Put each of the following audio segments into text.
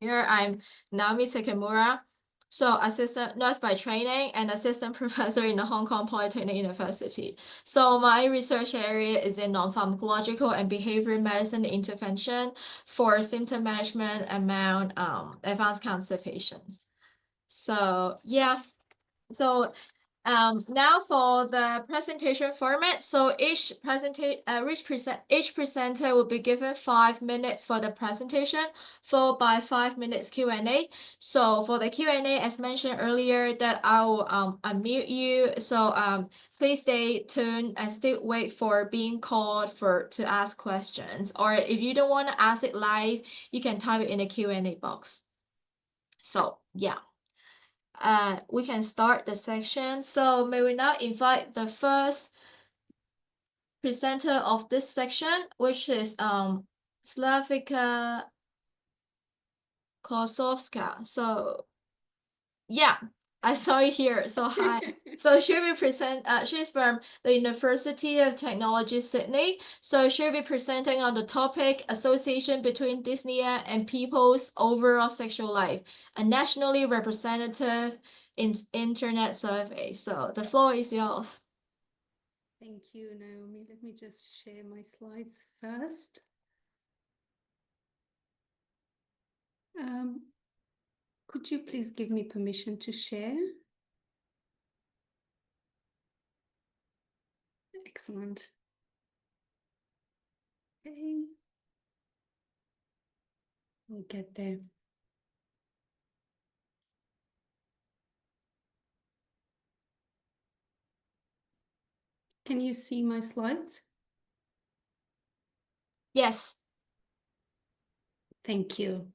Here I'm Naomi Takemura. So assistant nurse by training and assistant professor in the Hong Kong Polytechnic University. So my research area is in non-pharmacological and behavioral medicine intervention for symptom management among advanced cancer patients. So yeah, so now for the presentation format. So each presenter will be given 5 minutes for the presentation, followed by 5 minutes Q&A. So for the Q&A, as mentioned earlier, that I will unmute you. So please stay tuned and still wait for being called to ask questions. Or if you don't want to ask it live, you can type it in the Q&A box. So yeah. We can start the section. So may we now invite the first presenter of this section, which is Slavica Kochovska. So yeah, I saw you here. So hi. So she's from the University of Technology, Sydney. So she'll be presenting on the topic Association between Dyspnea and People's Overall Sexual Life, a nationally representative internet survey. So the floor is yours. Thank you, Naomi. Let me just share my slides first. Could you please give me permission to share? Excellent. Okay. We'll get there. Can you see my slides? Yes. Thank you.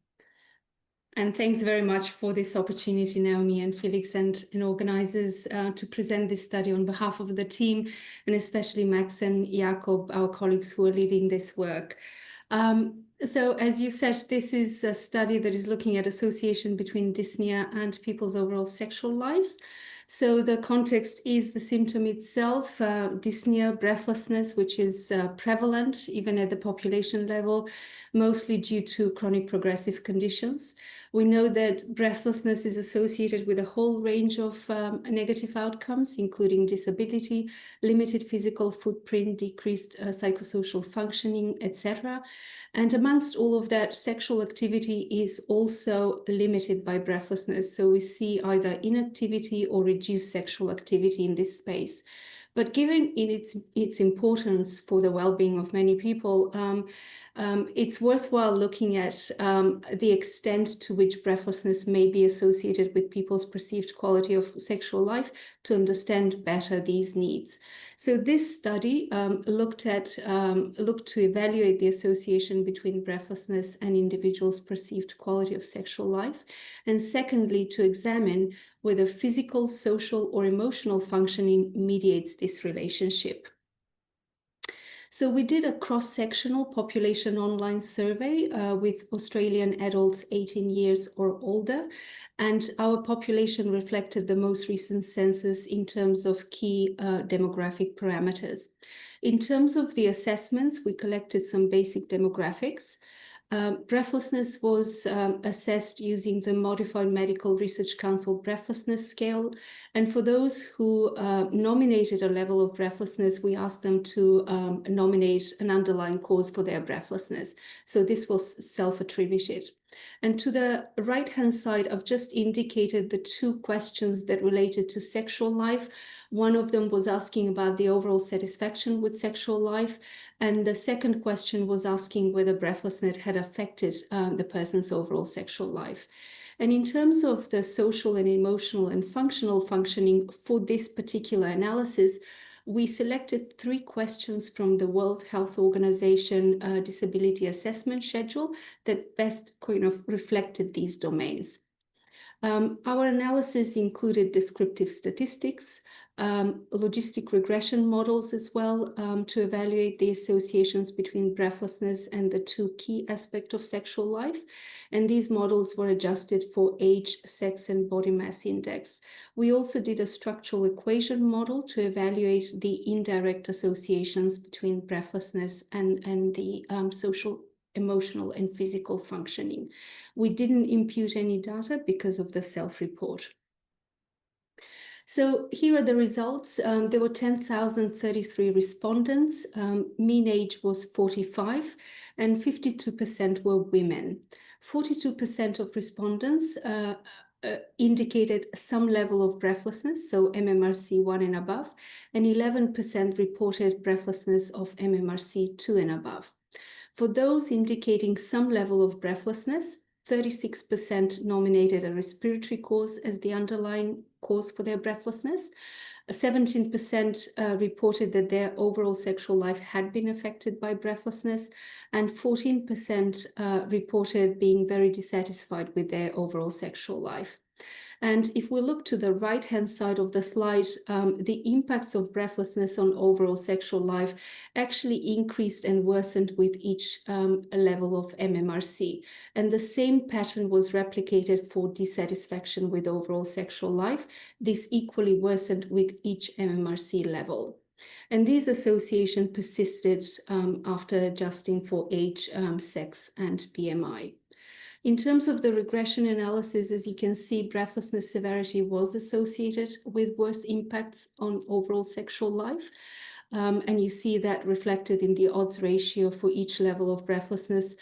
And thanks very much for this opportunity, Naomi and Felix and organizers to present this study on behalf of the team, and especially Max and Jakob, our colleagues who are leading this work. So as you said, this is a study that is looking at association between dyspnea and people's overall sexual lives. So the context is the symptom itself, dyspnea, breathlessness, which is prevalent even at the population level, mostly due to chronic progressive conditions. We know that breathlessness is associated with a whole range of negative outcomes, including disability, limited physical footprint, decreased psychosocial functioning, etc. And amongst all of that, sexual activity is also limited by breathlessness. So we see either inactivity or reduced sexual activity in this space. But given its importance for the well-being of many people, it's worthwhile looking at the extent to which breathlessness may be associated with people's perceived quality of sexual life to understand better these needs. So this study looked to evaluate the association between breathlessness and individuals' perceived quality of sexual life, and secondly, to examine whether physical, social, or emotional functioning mediates this relationship. So we did a cross-sectional population online survey with Australian adults 18 years or older, and our population reflected the most recent census in terms of key demographic parameters. In terms of the assessments, we collected some basic demographics. Breathlessness was assessed using the Modified Medical Research Council breathlessness scale. And for those who nominated a level of breathlessness, we asked them to nominate an underlying cause for their breathlessness. So this was self-attributed. And to the right-hand side, I've just indicated the two questions that related to sexual life. One of them was asking about the overall satisfaction with sexual life. And the second question was asking whether breathlessness had affected the person's overall sexual life. And in terms of the social and emotional and functional functioning for this particular analysis, we selected 3 questions from the World Health Organization Disability Assessment Schedule that best kind of reflected these domains. Our analysis included descriptive statistics, logistic regression models as well, to evaluate the associations between breathlessness and the 2 key aspects of sexual life. And these models were adjusted for age, sex, and body mass index. We also did a structural equation model to evaluate the indirect associations between breathlessness and the social emotional and physical functioning. We didn't impute any data because of the self-report. So here are the results. There were 10,033 respondents. Mean age was 45 and 52% were women. 42% of respondents indicated some level of breathlessness, so MMRC 1 and above, and 11% reported breathlessness of MMRC 2 and above. For those indicating some level of breathlessness, 36% nominated a respiratory cause as the underlying cause for their breathlessness. 17% reported that their overall sexual life had been affected by breathlessness, and 14% reported being very dissatisfied with their overall sexual life. And if we look to the right-hand side of the slide, the impacts of breathlessness on overall sexual life actually increased and worsened with each level of MMRC. And the same pattern was replicated for dissatisfaction with overall sexual life. This equally worsened with each MMRC level. And this association persisted after adjusting for age, sex, and BMI. In terms of the regression analysis, as you can see, breathlessness severity was associated with worse impacts on overall sexual life. And you see that reflected in the odds ratio for each level of breathlessness,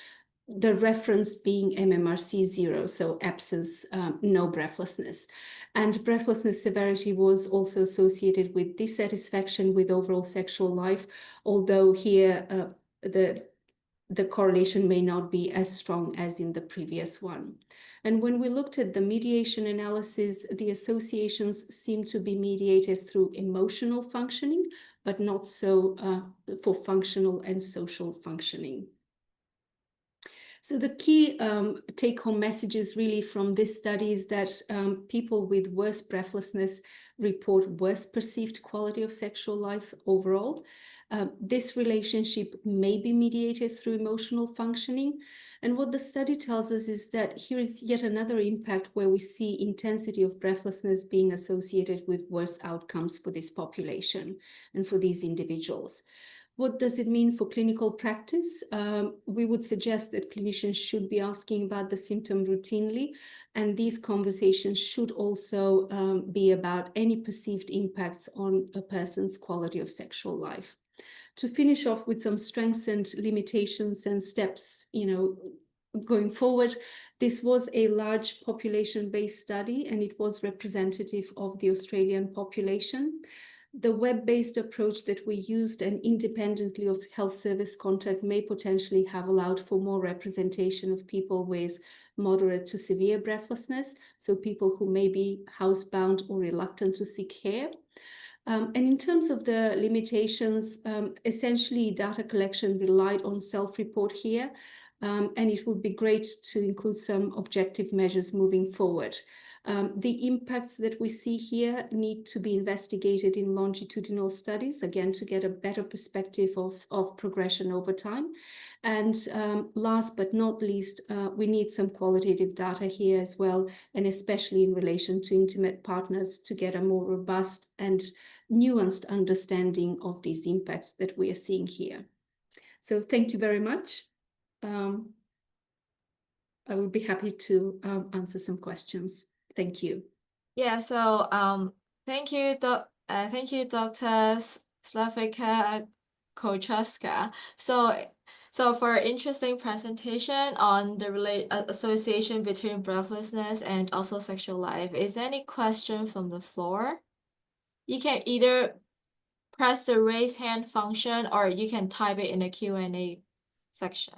the reference being MMRC 0, so absence, no breathlessness. And breathlessness severity was also associated with dissatisfaction with overall sexual life, although here the correlation may not be as strong as in the previous one. And when we looked at the mediation analysis, the associations seem to be mediated through emotional functioning, but not so for functional and social functioning. So the key take-home messages really from this study is that people with worse breathlessness report worse perceived quality of sexual life overall. This relationship may be mediated through emotional functioning. And what the study tells us is that here is yet another impact where we see intensity of breathlessness being associated with worse outcomes for this population and for these individuals. What does it mean for clinical practice? We would suggest that clinicians should be asking about the symptom routinely, and these conversations should also be about any perceived impacts on a person's quality of sexual life. To finish off with some strengths and limitations and steps, going forward, this was a large population-based study, and it was representative of the Australian population. The web-based approach that we used and independently of health service contact may potentially have allowed for more representation of people with moderate to severe breathlessness, so people who may be housebound or reluctant to seek care. And in terms of the limitations, essentially data collection relied on self-report here, and it would be great to include some objective measures moving forward. The impacts that we see here need to be investigated in longitudinal studies, again, to get a better perspective of progression over time. And last but not least, we need some qualitative data here as well, and especially in relation to intimate partners to get a more robust and nuanced understanding of these impacts that we are seeing here. So thank you very much. I will be happy to answer some questions. Thank you. Yeah, so thank you, Dr. Slavica Kochovska. So for interesting presentation on the association between breathlessness and also sexual life. Is there any question from the floor? You can either press the raise hand function or you can type it in the Q&A section.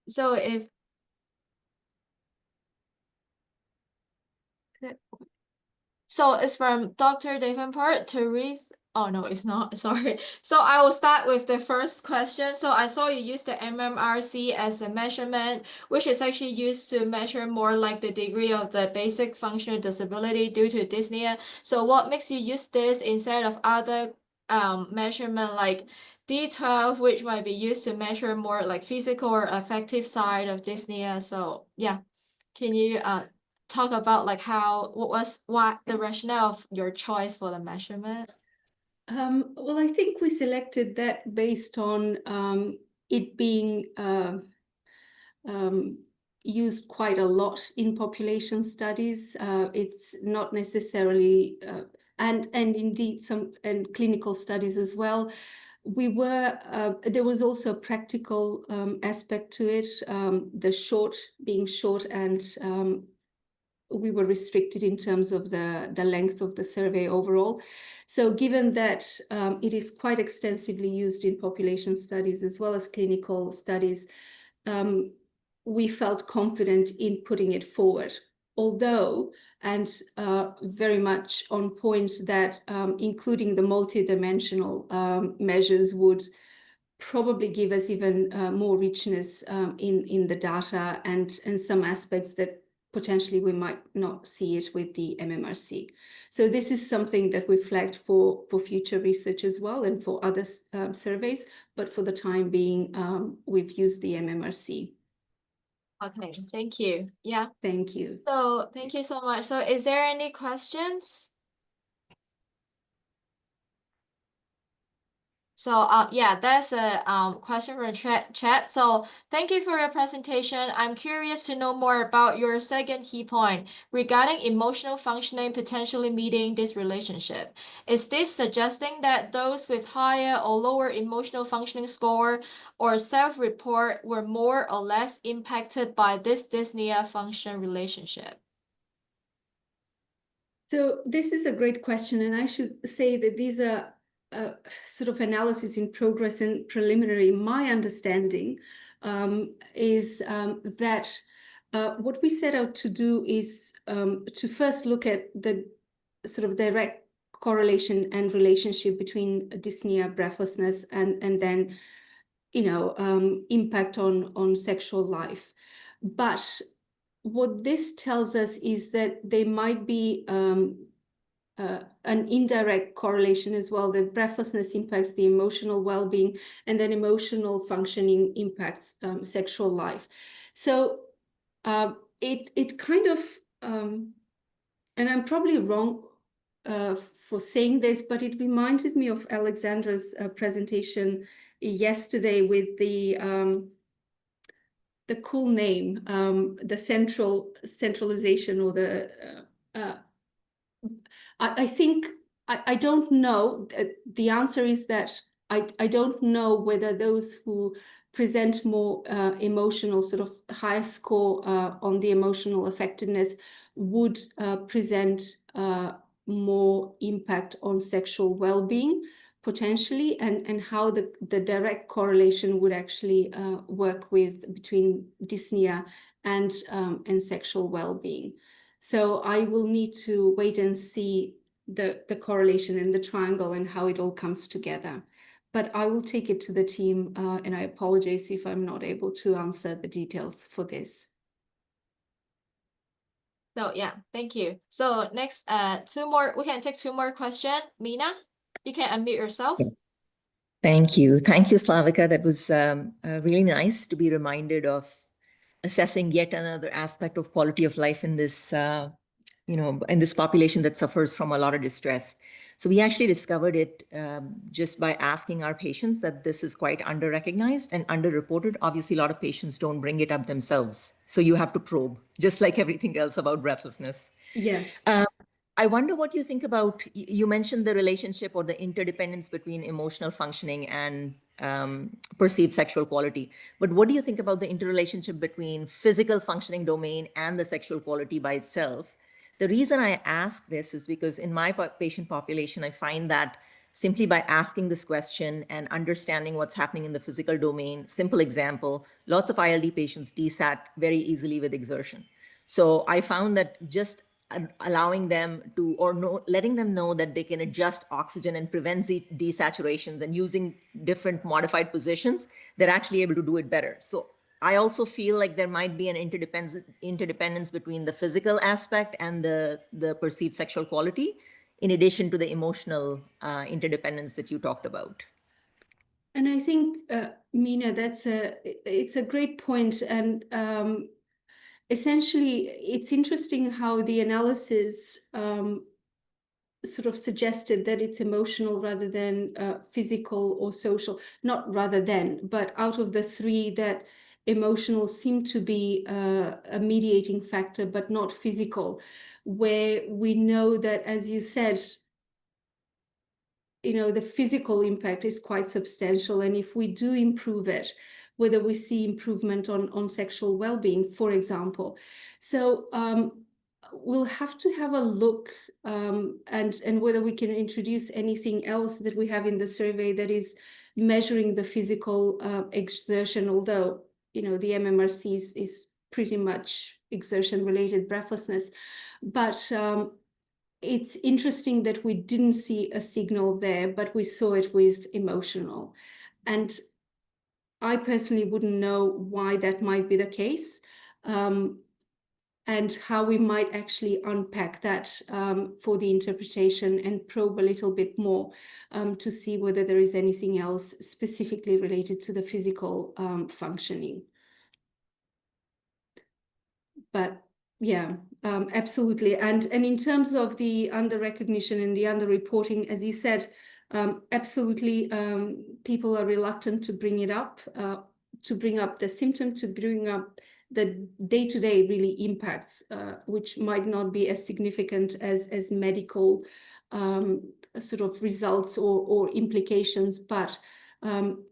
So it's from Dr. Davenport to read. Oh, no, it's not. Sorry. So I will start with the first question. So I saw you use the MMRC as a measurement, which is actually used to measure more like the degree of the basic functional disability due to dyspnea. So what makes you use this instead of other measurement like D12, which might be used to measure more like physical or affective side of dyspnea? So yeah, can you talk about like what the rationale of your choice for the measurement? Well, I think we selected that based on it being used quite a lot in population studies. It's not necessarily, and indeed some clinical studies as well. There was also a practical aspect to it, being short, and we were restricted in terms of the length of the survey overall. So given that it is quite extensively used in population studies as well as clinical studies, we felt confident in putting it forward. Although, and very much on point, that including the multidimensional measures would probably give us even more richness in the data and some aspects that potentially we might not see it with the MMRC. So this is something that we flagged for future research as well and for other surveys, but for the time being, we've used the MMRC. Okay, thank you. Yeah. Thank you. So thank you so much. So is there any questions? So yeah, that's a question from chat. So thank you for your presentation. I'm curious to know more about your second key point regarding emotional functioning potentially meeting this relationship. Is this suggesting that those with higher or lower emotional functioning score or self-report were more or less impacted by this dyspnea function relationship? So this is a great question, and I should say that these are sort of analysis in progress and preliminary. My understanding is that what we set out to do is to first look at the sort of direct correlation and relationship between dyspnea, breathlessness, and then, impact on sexual life. But what this tells us is that there might be an indirect correlation as well, that breathlessness impacts the emotional well-being, and then emotional functioning impacts sexual life. So it kind of, and I'm probably wrong for saying this, but it reminded me of Alexandra's presentation yesterday with the cool name, the centralization, or the I think I don't know. The answer is that I don't know whether those who present more emotional, sort of higher score on the emotional affectedness would present more impact on sexual well-being potentially, and how the direct correlation would actually work between dyspnea and sexual well-being. So I will need to wait and see the correlation in the triangle and how it all comes together. But I will take it to the team, and I apologize if I'm not able to answer the details for this. So yeah, thank you. So next, we can take two more questions. Mina, you can unmute yourself. Thank you. Thank you, Slavica. That was really nice to be reminded of assessing yet another aspect of quality of life in this, in this population that suffers from a lot of distress. So we actually discovered it just by asking our patients that this is quite under-recognized and underreported. Obviously, a lot of patients don't bring it up themselves. So you have to probe, just like everything else about breathlessness. Yes. I wonder what you think about, you mentioned the relationship or the interdependence between emotional functioning and perceived sexual quality. But what do you think about the interrelationship between physical functioning domain and the sexual quality by itself? The reason I ask this is because in my patient population, I find that simply by asking this question and understanding what's happening in the physical domain, simple example, lots of ILD patients desat very easily with exertion. So I found that just allowing them to, letting them know that they can adjust oxygen and prevent desaturations and using different modified positions, they're actually able to do it better. So I also feel like there might be an interdependence between the physical aspect and the perceived sexual quality, in addition to the emotional interdependence that you talked about. And I think, Mina, it's a great point. And essentially, it's interesting how the analysis sort of suggested that it's emotional rather than physical or social. Not rather than, but out of the three, that emotional seemed to be a mediating factor, but not physical, where we know that, as you said, the physical impact is quite substantial. And if we do improve it, whether we see improvement on sexual well-being, for example. So we'll have to have a look and whether we can introduce anything else that we have in the survey that is measuring the physical exertion, although, the MMRC is pretty much exertion-related breathlessness. But it's interesting that we didn't see a signal there, but we saw it with emotional. And I personally wouldn't know why that might be the case, and how we might actually unpack that for the interpretation and probe a little bit more to see whether there is anything else specifically related to the physical functioning. But yeah, absolutely. And in terms of the under recognition and the under reporting, as you said, absolutely, people are reluctant to bring it up, to bring up the symptom, to bring up the day-to-day really impacts, which might not be as significant as medical sort of results or implications, but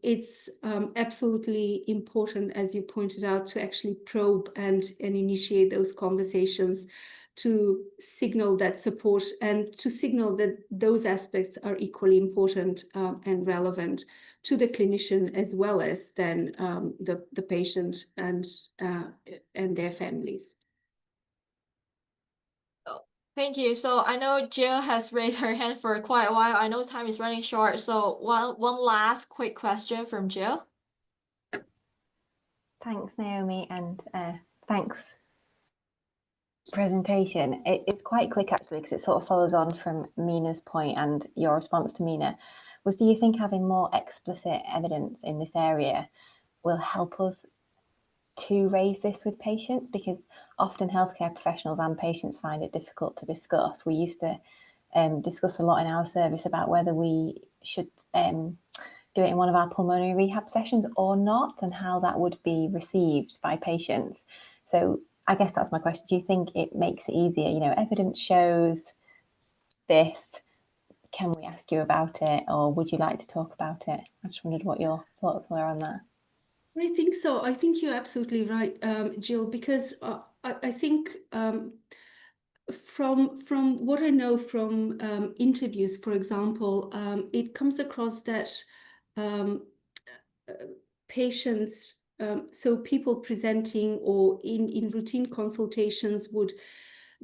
it's absolutely important, as you pointed out, to actually probe and initiate those conversations to signal that support and to signal that those aspects are equally important and relevant to the clinician as well as then the patient and their families. Thank you. So I know Jill has raised her hand for quite a while. I know time is running short. So one last quick question from Jill. Thanks, Naomi, and thanks presentation. It's quite quick actually, because it sort of follows on from Mina's point and your response to Mina. Do you think having more explicit evidence in this area will help us to raise this with patients? Because often healthcare professionals and patients find it difficult to discuss. We used to discuss a lot in our service about whether we should do it in one of our pulmonary rehab sessions or not, and how that would be received by patients. So I guess that's my question. Do you think it makes it easier? Evidence shows this. Can we ask you about it, or would you like to talk about it? I just wondered what your thoughts were on that. I think so. I think you're absolutely right, Jill, because I think from what I know from interviews, for example, it comes across that patients, so people presenting or in routine consultations would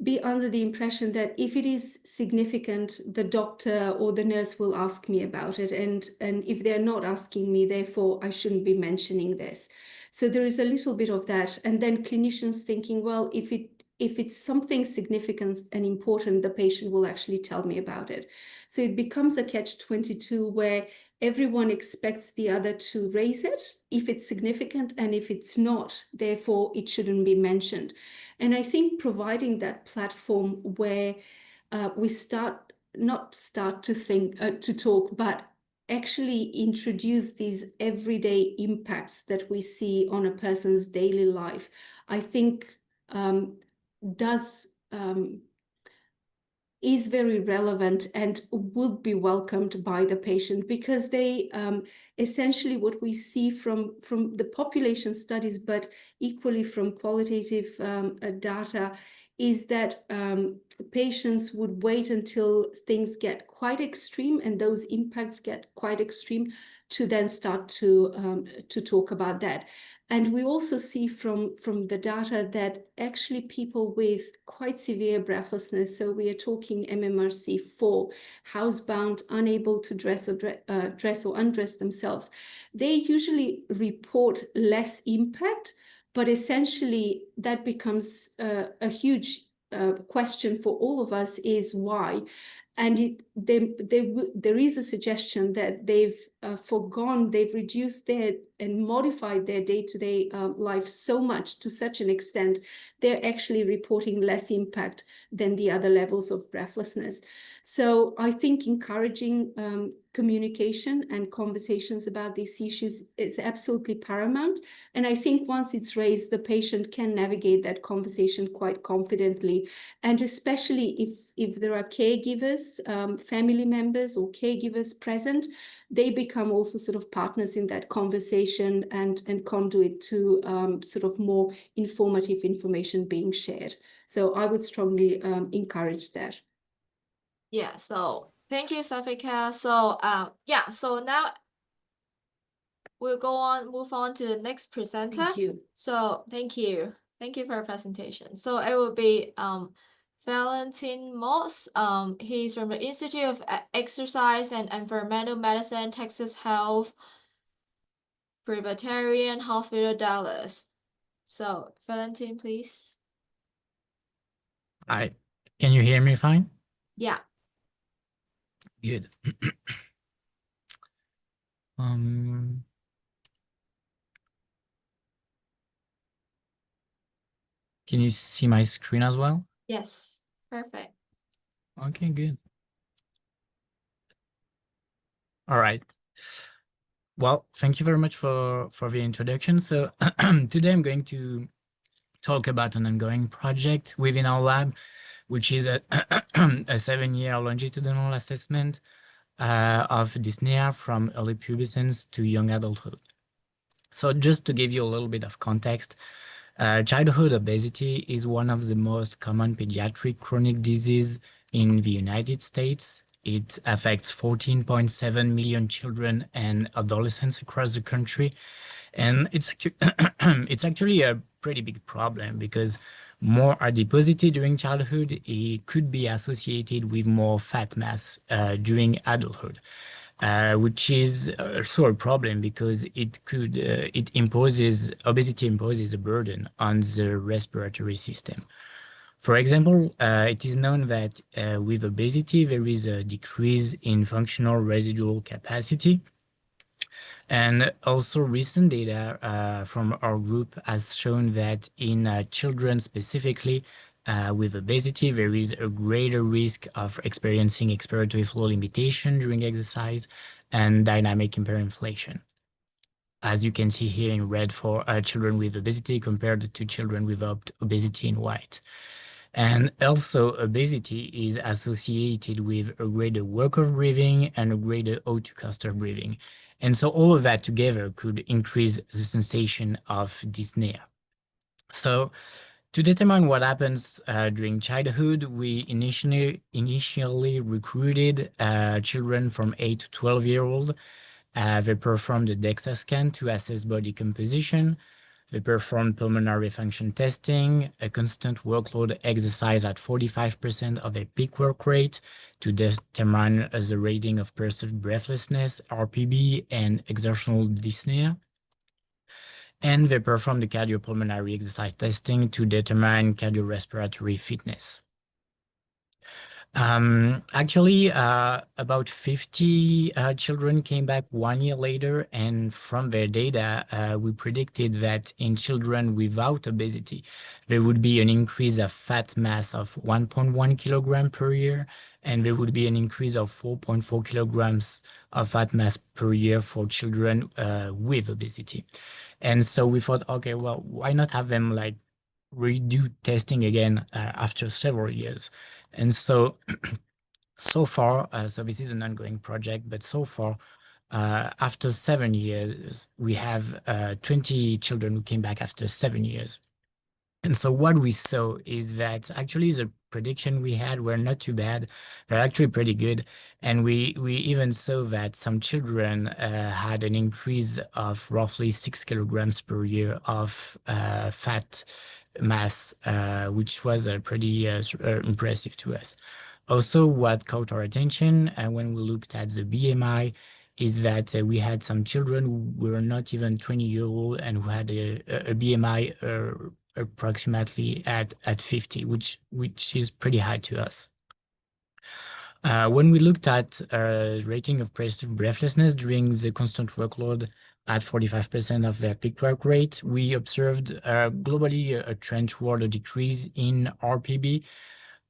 be under the impression that if it is significant, the doctor or the nurse will ask me about it. And if they're not asking me, therefore, I shouldn't be mentioning this. So there is a little bit of that. And then clinicians thinking, well, if it's something significant and important, the patient will actually tell me about it. So it becomes a catch-22 where everyone expects the other to raise it if it's significant, and if it's not, therefore it shouldn't be mentioned. And I think providing that platform where we not start to think, to talk, but actually introduce these everyday impacts that we see on a person's daily life, I think is very relevant and would be welcomed by the patient, because they essentially, what we see from the population studies, but equally from qualitative data, is that patients would wait until things get quite extreme and those impacts get quite extreme to then start to talk about that. And we also see from the data that actually people with quite severe breathlessness, so we are talking MMRC4, housebound, unable to dress or undress themselves, they usually report less impact, but essentially that becomes a huge question for all of us, is why. And there is a suggestion that they've reduced their and modified their day-to-day life so much, to such an extent, they're actually reporting less impact than the other levels of breathlessness. So I think encouraging communication and conversations about these issues is absolutely paramount. And I think once it's raised, the patient can navigate that conversation quite confidently. And especially if there are caregivers, family members or caregivers present, they become also sort of partners in that conversation and conduit to sort of more informative information being shared. So I would strongly encourage that. Yeah, so thank you, Slavica. So yeah, so now we'll move on to the next presenter. Thank you. So thank you for your presentation. So it will be Valentin Mons. He's from the Institute of Exercise and Environmental Medicine, Texas Health Presbyterian Hospital, Dallas. So Valentin, please. Hi, can you hear me fine? Yeah. Good. Can you see my screen as well? Yes. Perfect. Okay, good. All right. Well, thank you very much for the introduction. So today I'm going to talk about an ongoing project within our lab, which is a 7-year longitudinal assessment of dyspnea from early pubescence to young adulthood. So just to give you a little bit of context, childhood obesity is one of the most common pediatric chronic diseases in the United States. It affects 14.7 million children and adolescents across the country. And it's actually a pretty big problem because more adiposity during childhood, it could be associated with more fat mass during adulthood. Which is also a problem because obesity imposes a burden on the respiratory system. For example, it is known that with obesity, there is a decrease in functional residual capacity. And also recent data from our group has shown that in children specifically, with obesity, there is a greater risk of experiencing expiratory flow limitation during exercise and dynamic hyperinflation, as you can see here in red for children with obesity compared to children without obesity in white. And also, obesity is associated with a greater work of breathing and a greater O2 cost of breathing. And so all of that together could increase the sensation of dyspnea. So to determine what happens during childhood, we initially recruited children from 8 to 12-year-old. They performed a DEXA scan to assess body composition. They performed pulmonary function testing, a constant workload exercise at 45% of their peak work rate to determine the rating of perceived breathlessness, RPB, and exertional dyspnea. And they performed the cardiopulmonary exercise testing to determine cardiorespiratory fitness. Actually, about 50 children came back 1 year later, and from their data, we predicted that in children without obesity, there would be an increase of fat mass of 1.1 kilogram per year, and there would be an increase of 4.4 kilograms of fat mass per year for children with obesity. And so we thought, okay, well, why not have them like redo testing again after several years? And so far, so this is an ongoing project, but so far, after 7 years, we have 20 children who came back after 7 years. And so what we saw is that actually the prediction we had were not too bad. They're actually pretty good. And we even saw that some children had an increase of roughly 6 kilograms per year of fat mass, which was pretty impressive to us. Also, what caught our attention when we looked at the BMI is that we had some children who were not even 20-year-old and who had a BMI approximately at 50, which is pretty high to us. When we looked at rating of perceived breathlessness during the constant workload at 45% of their peak work rate, we observed globally a trend toward a decrease in RPB.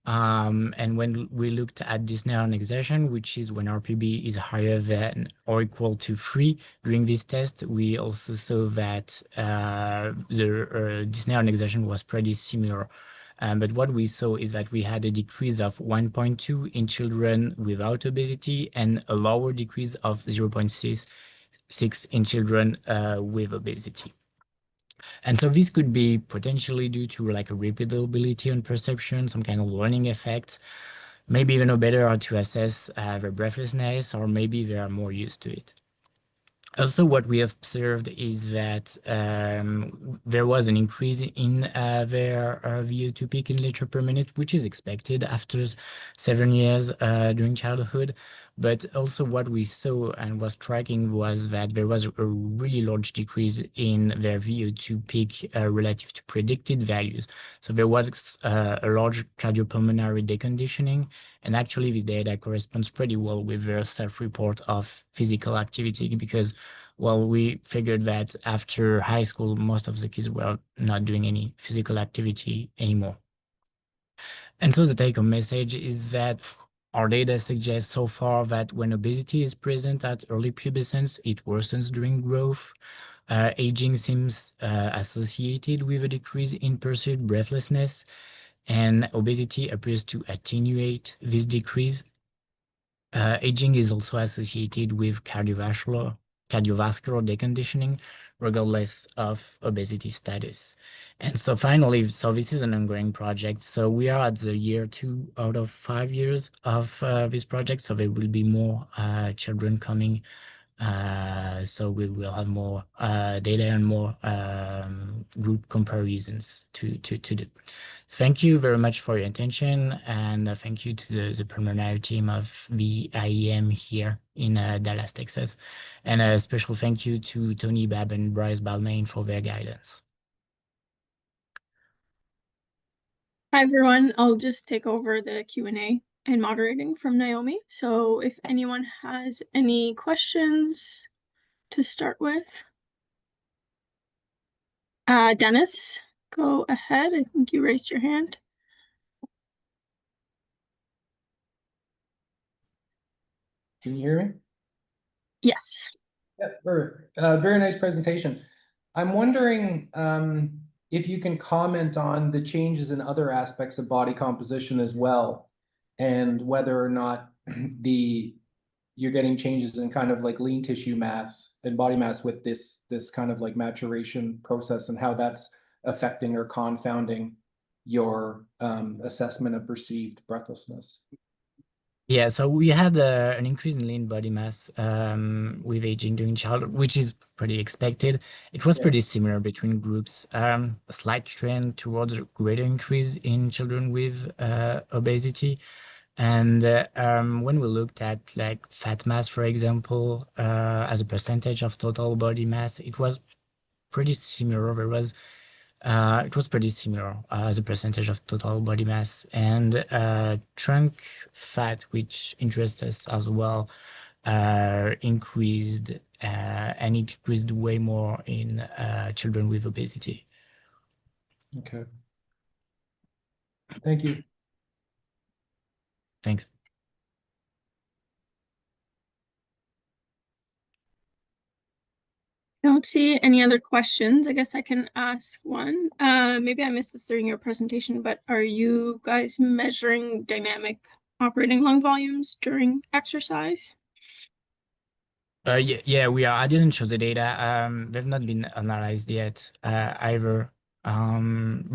And when we looked at dyspnea on exertion, which is when RPB is higher than or equal to 3 during this test, we also saw that the dyspnea on exertion was pretty similar. But what we saw is that we had a decrease of 1.2 in children without obesity and a lower decrease of 0.6 in children with obesity. And so this could be potentially due to like a repeatability on perception, some kind of learning effect. Maybe even better to assess their breathlessness, or maybe they are more used to it. Also, what we observed is that there was an increase in their VO2 peak in liter per minute, which is expected after 7 years during childhood. But also what we saw and was striking was that there was a really large decrease in their VO2 peak relative to predicted values. So there was a large cardiopulmonary deconditioning, and actually this data corresponds pretty well with their self-report of physical activity, because, well, we figured that after high school, most of the kids were not doing any physical activity anymore. And so the take-home message is that our data suggests so far that when obesity is present at early pubescence, it worsens during growth. Aging seems associated with a decrease in perceived breathlessness, and obesity appears to attenuate this decrease. Aging is also associated with cardiovascular deconditioning, regardless of obesity status. And so finally, so this is an ongoing project. So we are at the year 2 out of 5 years of this project. So there will be more children coming. So we will have more data and more group comparisons to do. So thank you very much for your attention, and thank you to the preliminary team of the IEM here in Dallas, Texas. And a special thank you to Tony Babb and Bryce Balmain for their guidance. Hi, everyone. I'll just take over the Q&A and moderating from Naomi. So if anyone has any questions to start with. Dennis, go ahead. I think you raised your hand. Can you hear me? Yes. Yeah, very nice presentation. I'm wondering if you can comment on the changes in other aspects of body composition as well, and whether or not you're getting changes in kind of like lean tissue mass and body mass with this kind of like maturation process, and how that's affecting or confounding your assessment of perceived breathlessness. Yeah, so we had an increase in lean body mass with aging during childhood, which is pretty expected. It was pretty similar between groups. A slight trend towards a greater increase in children with obesity. And when we looked at like fat mass, for example, as a percentage of total body mass, it was pretty similar. It was pretty similar as a percentage of total body mass, and trunk fat, which interests us as well, increased, and it decreased way more in children with obesity. Okay. Thank you. Thanks. I don't see any other questions. I guess I can ask one. Maybe I missed this during your presentation, but are you guys measuring dynamic operating lung volumes during exercise? Yeah, we are. I didn't show the data. They've not been analyzed yet either. There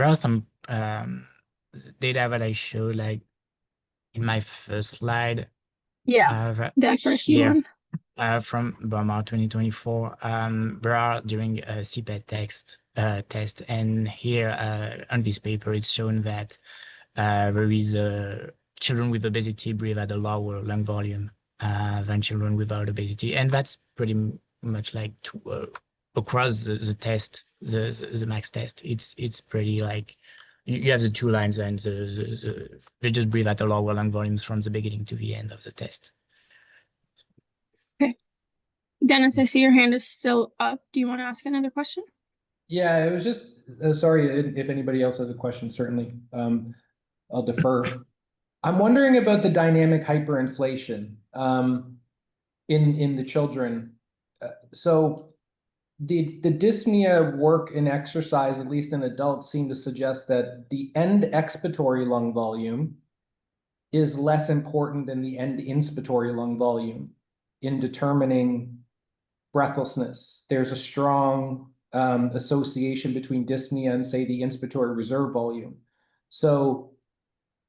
are some data that I showed like in my first slide. Yeah, that first one. From Boamah 2024. There are during a CPET test, and here on this paper, it's shown that there is children with obesity breathe at a lower lung volume than children without obesity, and that's pretty much like across the test, the max test. It's pretty like you have the two lines, and they just breathe at a lower lung volumes from the beginning to the end of the test. Okay. Dennis, I see your hand is still up. Do you want to ask another question? Yeah, it was just, sorry, if anybody else has a question, certainly, I'll defer. I'm wondering about the dynamic hyperinflation in the children. So the dyspnea work in exercise, at least in adults, seem to suggest that the end expiratory lung volume is less important than the end inspiratory lung volume in determining breathlessness. There's a strong association between dyspnea and, say, the inspiratory reserve volume. So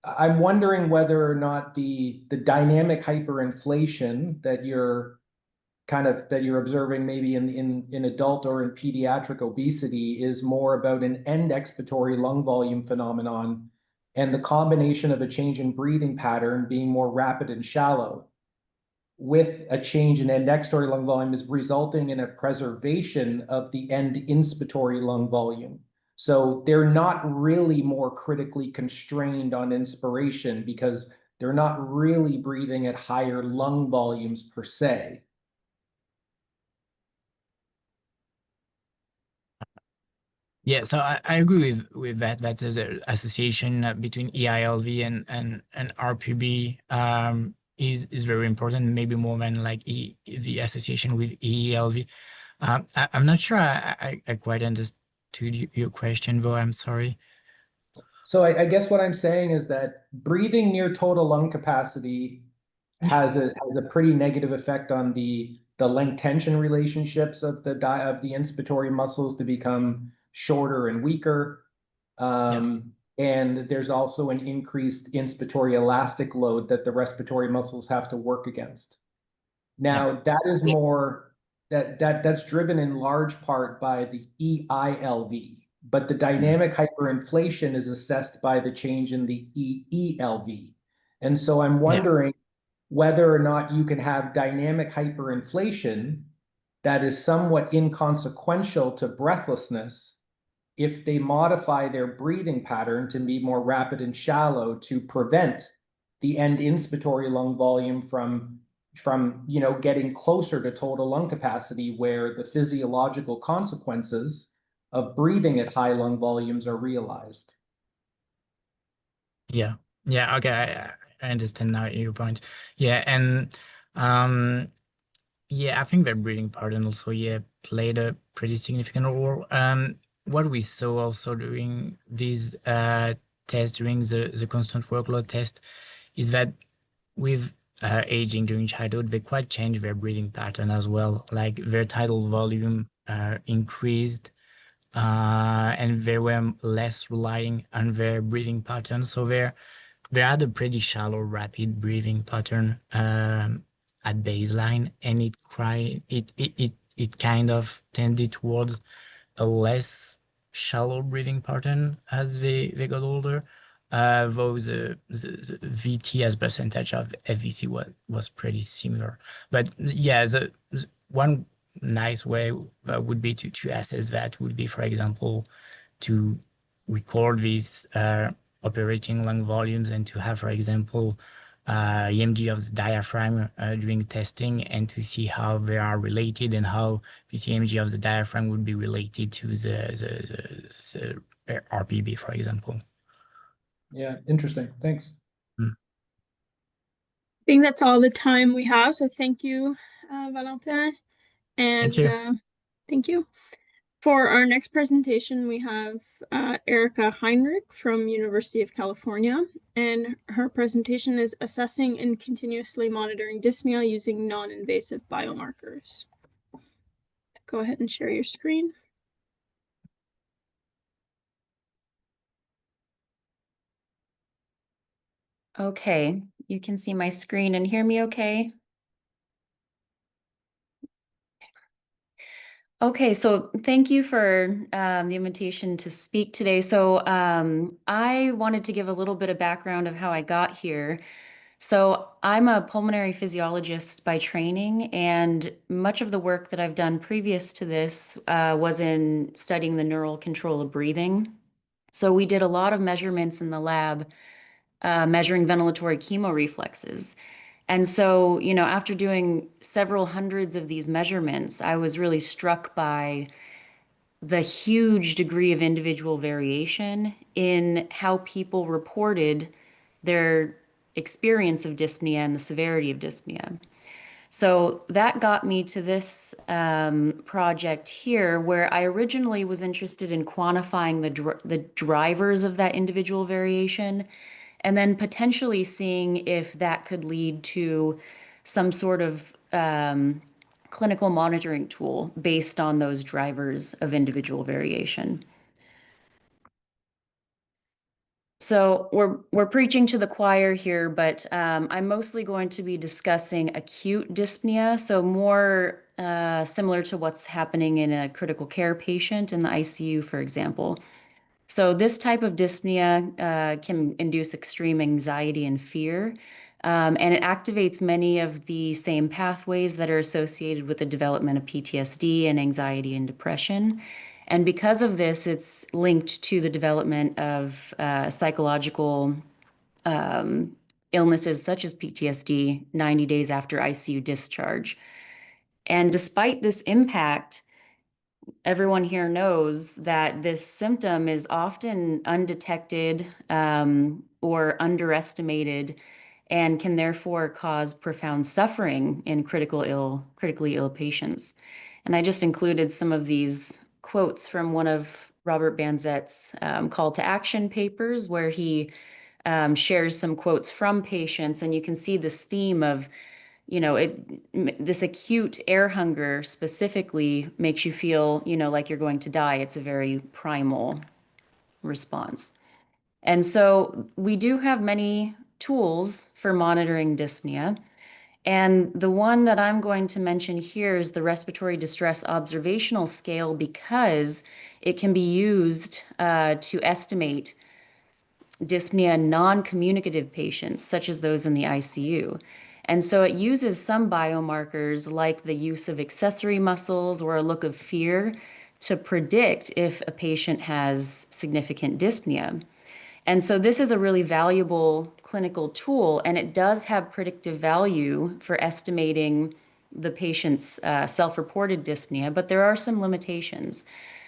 I'm wondering whether or not the dynamic hyperinflation that you're observing maybe in adult or in pediatric obesity is more about an end expiratory lung volume phenomenon, and the combination of a change in breathing pattern being more rapid and shallow with a change in end expiratory lung volume is resulting in a preservation of the end inspiratory lung volume. So they're not really more critically constrained on inspiration because they're not really breathing at higher lung volumes per se. Yeah, so I agree with that. That there's an association between EILV and RPB is very important, maybe more than like the association with EELV. I'm not sure I quite understood your question, though. I'm sorry. So I guess what I'm saying is that breathing near total lung capacity has a pretty negative effect on the length tension relationships of the inspiratory muscles to become shorter and weaker. And there's also an increased inspiratory elastic load that the respiratory muscles have to work against. Now, that is more that's driven in large part by the EILV, but the dynamic hyperinflation is assessed by the change in the EELV. And so I'm wondering whether or not you can have dynamic hyperinflation that is somewhat inconsequential to breathlessness if they modify their breathing pattern to be more rapid and shallow to prevent the end inspiratory lung volume from getting closer to total lung capacity, where the physiological consequences of breathing at high lung volumes are realized. Yeah. Okay, I understand now your point. Yeah, and yeah, I think that breathing pattern also played a pretty significant role. What we saw also during these tests, during the constant workload test, is that with aging during childhood, they quite changed their breathing pattern as well. Like their tidal volume increased, and they were less relying on their breathing pattern. So they had a pretty shallow, rapid breathing pattern at baseline, and it kind of tended towards a less shallow breathing pattern as they got older. Though the VT as percentage of FVC was pretty similar. But yeah, the one nice way would be to assess that would be, for example, to record these operating lung volumes and to have, for example, EMG of the diaphragm during testing, and to see how they are related and how this EMG of the diaphragm would be related to the RPB, for example. Yeah, interesting. Thanks. I think that's all the time we have. So thank you, Valentin. And thank you. For our next presentation, we have Erica Heinrich from University of California, and her presentation is assessing and continuously monitoring dyspnea using non-invasive biomarkers. Go ahead and share your screen. Okay, you can see my screen and hear me okay? Okay, so thank you for the invitation to speak today. So I wanted to give a little bit of background of how I got here. So I'm a pulmonary physiologist by training, and much of the work that I've done previous to this was in studying the neural control of breathing. So we did a lot of measurements in the lab, measuring ventilatory chemoreflexes. And so, after doing several hundreds of these measurements, I was really struck by the huge degree of individual variation in how people reported their experience of dyspnea and the severity of dyspnea. So that got me to this project here, where I originally was interested in quantifying the drivers of that individual variation, and then potentially seeing if that could lead to some sort of clinical monitoring tool based on those drivers of individual variation. So we're preaching to the choir here, but I'm mostly going to be discussing acute dyspnea, so more similar to what's happening in a critical care patient in the ICU, for example. So this type of dyspnea can induce extreme anxiety and fear, and it activates many of the same pathways that are associated with the development of PTSD and anxiety and depression. And because of this, it's linked to the development of psychological illnesses such as PTSD 90 days after ICU discharge. And despite this impact, everyone here knows that this symptom is often undetected or underestimated, and can therefore cause profound suffering in critically ill patients. And I just included some of these quotes from one of Robert Banzett's call to action papers, where he shares some quotes from patients, and you can see this theme of, this acute air hunger specifically makes you feel, like you're going to die. It's a very primal response. And so we do have many tools for monitoring dyspnea. And the one that I'm going to mention here is the respiratory distress observational scale, because it can be used to estimate dyspnea in non-communicative patients, such as those in the ICU. And so it uses some biomarkers like the use of accessory muscles or a look of fear to predict if a patient has significant dyspnea. And so this is a really valuable clinical tool, and it does have predictive value for estimating the patient's self-reported dyspnea, but there are some limitations.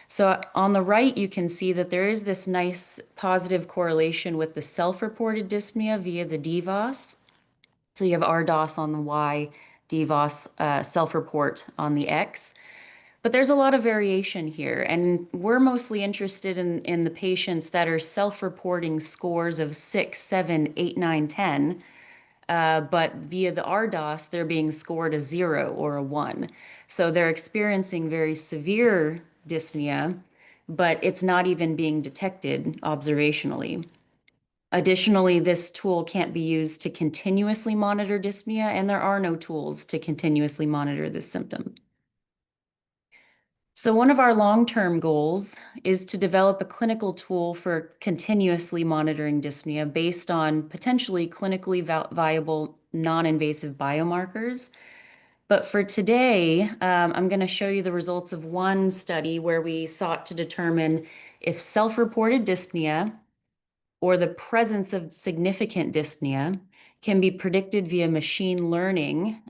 So on the right, you can see that there is this nice positive correlation with the self-reported dyspnea via the DVOS. So you have RDOS on the Y, DVOS self-report on the X. But there's a lot of variation here, and we're mostly interested in the patients that are self-reporting scores of 6, 7, 8, 9, 10, but via the RDOS, they're being scored a 0 or a 1. So they're experiencing very severe dyspnea, but it's not even being detected observationally. Additionally, this tool can't be used to continuously monitor dyspnea, and there are no tools to continuously monitor this symptom. So one of our long-term goals is to develop a clinical tool for continuously monitoring dyspnea based on potentially clinically viable non-invasive biomarkers. But for today, I'm going to show you the results of one study where we sought to determine if self-reported dyspnea or the presence of significant dyspnea can be predicted via machine learning,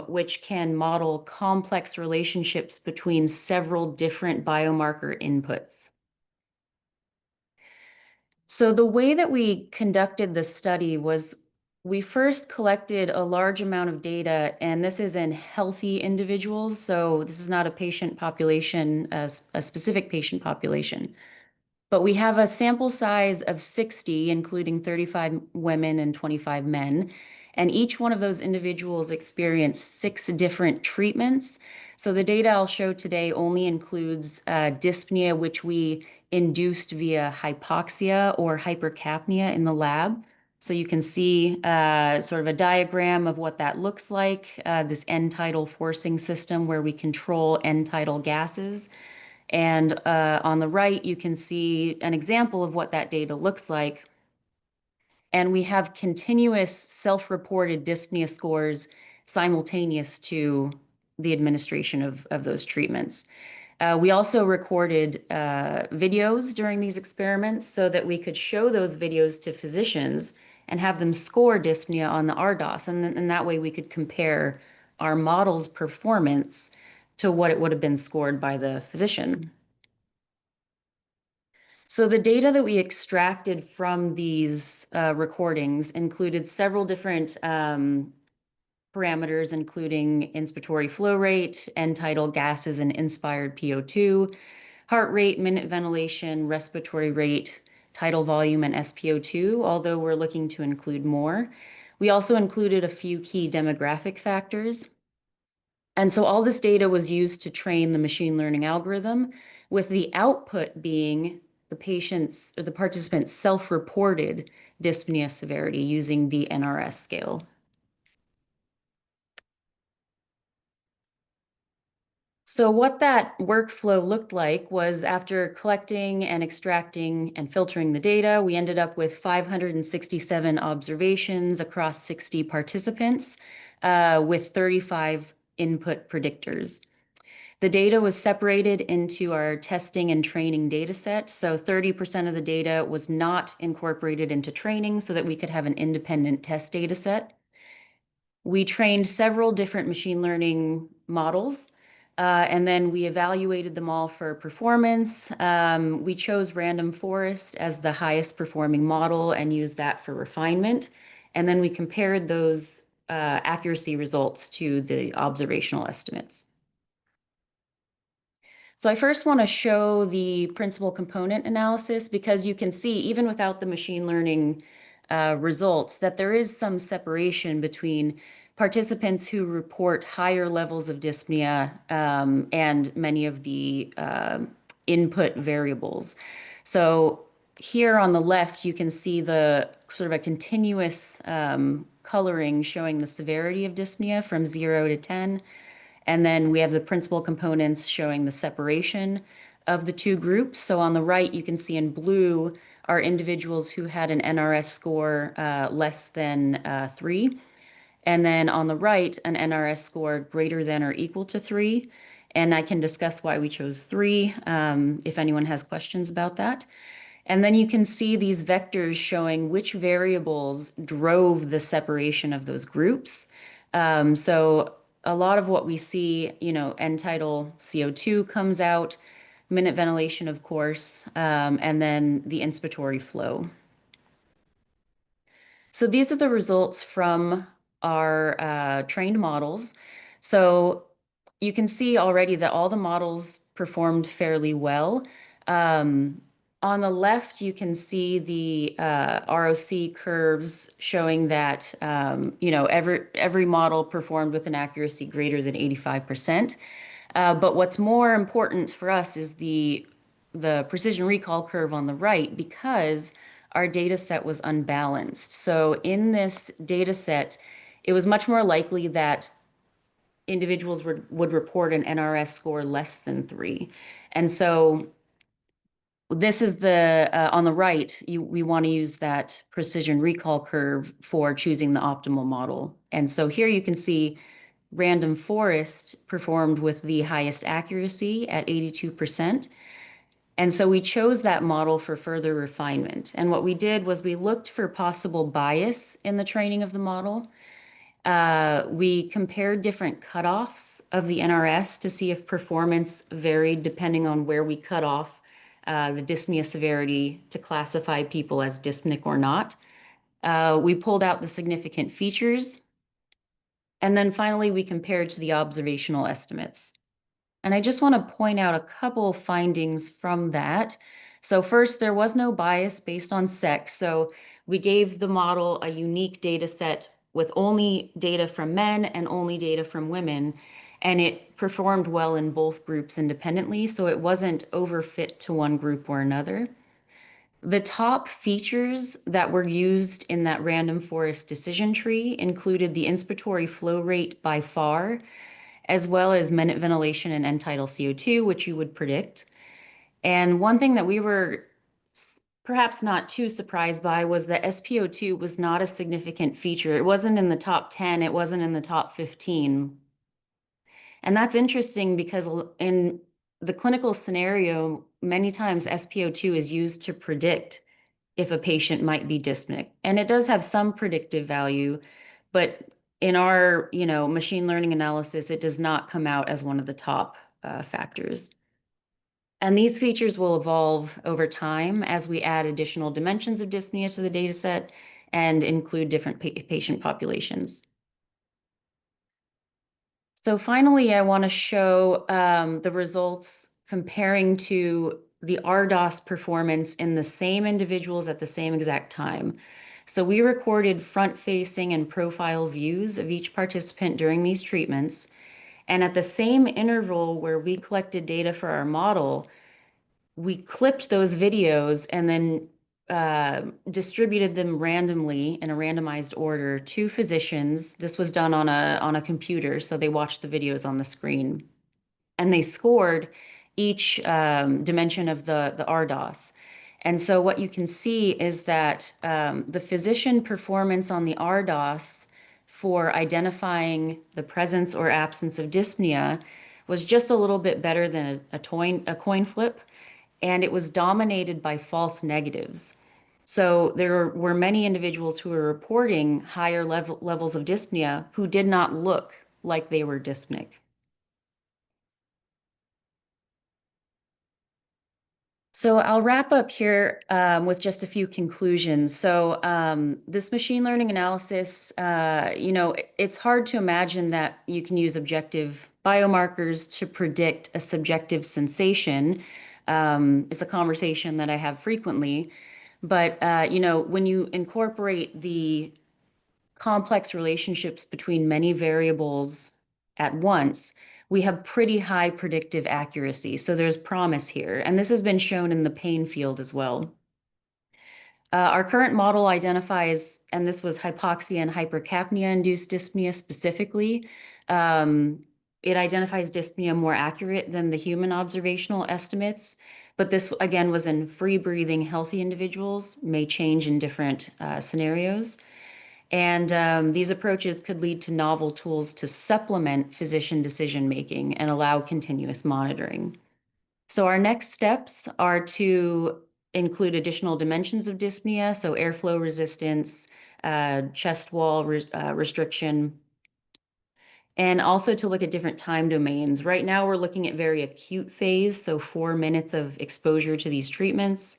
which can model complex relationships between several different biomarker inputs. So the way that we conducted this study was we first collected a large amount of data, and this is in healthy individuals. So this is not a patient population, a specific patient population. But we have a sample size of 60, including 35 women and 25 men. And each one of those individuals experienced 6 different treatments. So the data I'll show today only includes dyspnea, which we induced via hypoxia or hypercapnia in the lab. So you can see sort of a diagram of what that looks like, this end-tidal forcing system where we control end-tidal gases. And on the right, you can see an example of what that data looks like. And we have continuous self-reported dyspnea scores simultaneous to the administration of those treatments. We also recorded videos during these experiments so that we could show those videos to physicians and have them score dyspnea on the RDOS. And that way we could compare our model's performance to what it would have been scored by the physician. So the data that we extracted from these recordings included several different parameters, including inspiratory flow rate, end tidal gases and inspired PO2, heart rate, minute ventilation, respiratory rate, tidal volume, and SpO2, although we're looking to include more. We also included a few key demographic factors. And so all this data was used to train the machine learning algorithm, with the output being the patient's or the participant's self-reported dyspnea severity using the NRS scale. So what that workflow looked like was, after collecting and extracting and filtering the data, we ended up with 567 observations across 60 participants with 35 input predictors. The data was separated into our testing and training data set. So 30% of the data was not incorporated into training so that we could have an independent test data set. We trained several different machine learning models, and then we evaluated them all for performance. We chose random forest as the highest performing model and used that for refinement. And then we compared those accuracy results to the observational estimates. So I first want to show the principal component analysis, because you can see, even without the machine learning results, that there is some separation between participants who report higher levels of dyspnea and many of the input variables. So here on the left, you can see the sort of a continuous coloring showing the severity of dyspnea from 0 to 10. And then we have the principal components showing the separation of the two groups. So on the right, you can see in blue are individuals who had an NRS score less than 3. And then on the right, an NRS score greater than or equal to 3. And I can discuss why we chose 3 if anyone has questions about that. And then you can see these vectors showing which variables drove the separation of those groups. So a lot of what we see, end tidal CO2 comes out, minute ventilation, of course, and then the inspiratory flow. So these are the results from our trained models. So you can see already that all the models performed fairly well. On the left, you can see the ROC curves showing that every model performed with an accuracy greater than 85%. But what's more important for us is the precision recall curve on the right, because our data set was unbalanced. So in this data set, it was much more likely that individuals would report an NRS score less than 3. And so this is on the right, we want to use that precision recall curve for choosing the optimal model. And so here you can see random forest performed with the highest accuracy at 82%. And so we chose that model for further refinement. And what we did was we looked for possible bias in the training of the model. We compared different cutoffs of the NRS to see if performance varied depending on where we cut off the dyspnea severity to classify people as dyspneic or not. We pulled out the significant features. And then finally, we compared to the observational estimates. And I just want to point out a couple findings from that. So first, there was no bias based on sex. So we gave the model a unique data set with only data from men and only data from women. And it performed well in both groups independently. So it wasn't overfit to one group or another. The top features that were used in that random forest decision tree included the inspiratory flow rate by far, as well as minute ventilation and end tidal CO2, which you would predict. And one thing that we were perhaps not too surprised by was that SpO2 was not a significant feature. It wasn't in the top 10, it wasn't in the top 15. And that's interesting because in the clinical scenario, many times SpO2 is used to predict if a patient might be dyspneic. And it does have some predictive value, but in our, machine learning analysis, it does not come out as one of the top factors. And these features will evolve over time as we add additional dimensions of dyspnea to the data set and include different patient populations. So finally, I want to show the results comparing to the RDOS performance in the same individuals at the same exact time. So we recorded front-facing and profile views of each participant during these treatments. And at the same interval where we collected data for our model, we clipped those videos and then distributed them randomly in a randomized order to physicians. This was done on a computer, so they watched the videos on the screen. And they scored each dimension of the RDOS. And so what you can see is that the physician performance on the RDOS for identifying the presence or absence of dyspnea was just a little bit better than a coin flip, and it was dominated by false negatives. So there were many individuals who were reporting higher levels of dyspnea who did not look like they were dyspneic. So I'll wrap up here with just a few conclusions. So this machine learning analysis, it's hard to imagine that you can use objective biomarkers to predict a subjective sensation. It's a conversation that I have frequently. But, when you incorporate the complex relationships between many variables at once, we have pretty high predictive accuracy. So there's promise here. And this has been shown in the pain field as well. Our current model identifies, and this was hypoxia and hypercapnia-induced dyspnea specifically. It identifies dyspnea more accurate than the human observational estimates. But this, again, was in free-breathing, healthy individuals, may change in different scenarios. And these approaches could lead to novel tools to supplement physician decision-making and allow continuous monitoring. So our next steps are to include additional dimensions of dyspnea, so airflow resistance, chest wall restriction, and also to look at different time domains. Right now, we're looking at very acute phase, so 4 minutes of exposure to these treatments.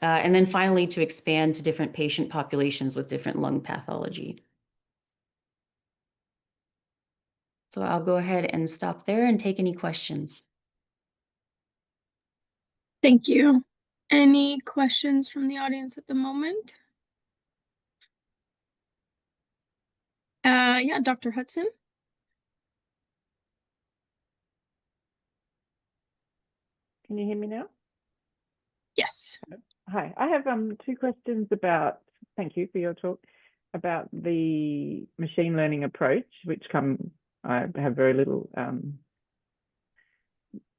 And then finally, to expand to different patient populations with different lung pathology. So I'll go ahead and stop there and take any questions. Thank you. Any questions from the audience at the moment? Yeah, Dr. Hudson. Can you hear me now? Yes. Hi, I have two questions about, thank you for your talk, about the machine learning approach, which I have very little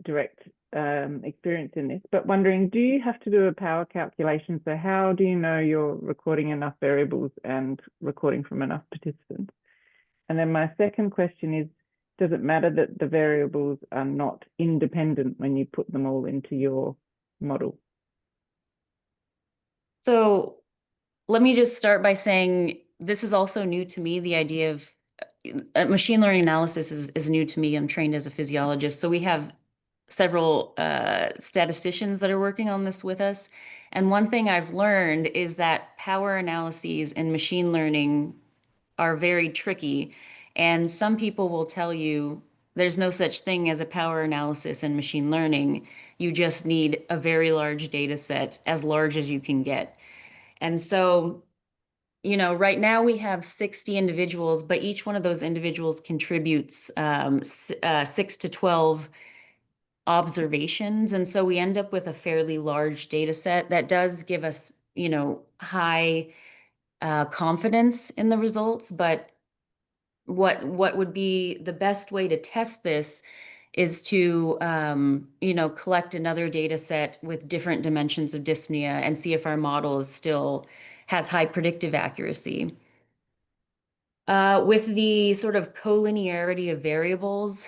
direct experience in this, but wondering, do you have to do a power calculation? So how do you know you're recording enough variables and recording from enough participants? And then my second question is, does it matter that the variables are not independent when you put them all into your model? So let me just start by saying this is also new to me. The idea of machine learning analysis is new to me. I'm trained as a physiologist. So we have several statisticians that are working on this with us. And one thing I've learned is that power analyses in machine learning are very tricky. And some people will tell you there's no such thing as a power analysis in machine learning. You just need a very large data set, as large as you can get. And so, right now we have 60 individuals, but each one of those individuals contributes 6 to 12 observations. And so we end up with a fairly large data set that does give us, high confidence in the results. But what would be the best way to test this is to, collect another data set with different dimensions of dyspnea and see if our model has high predictive accuracy. With the sort of collinearity of variables,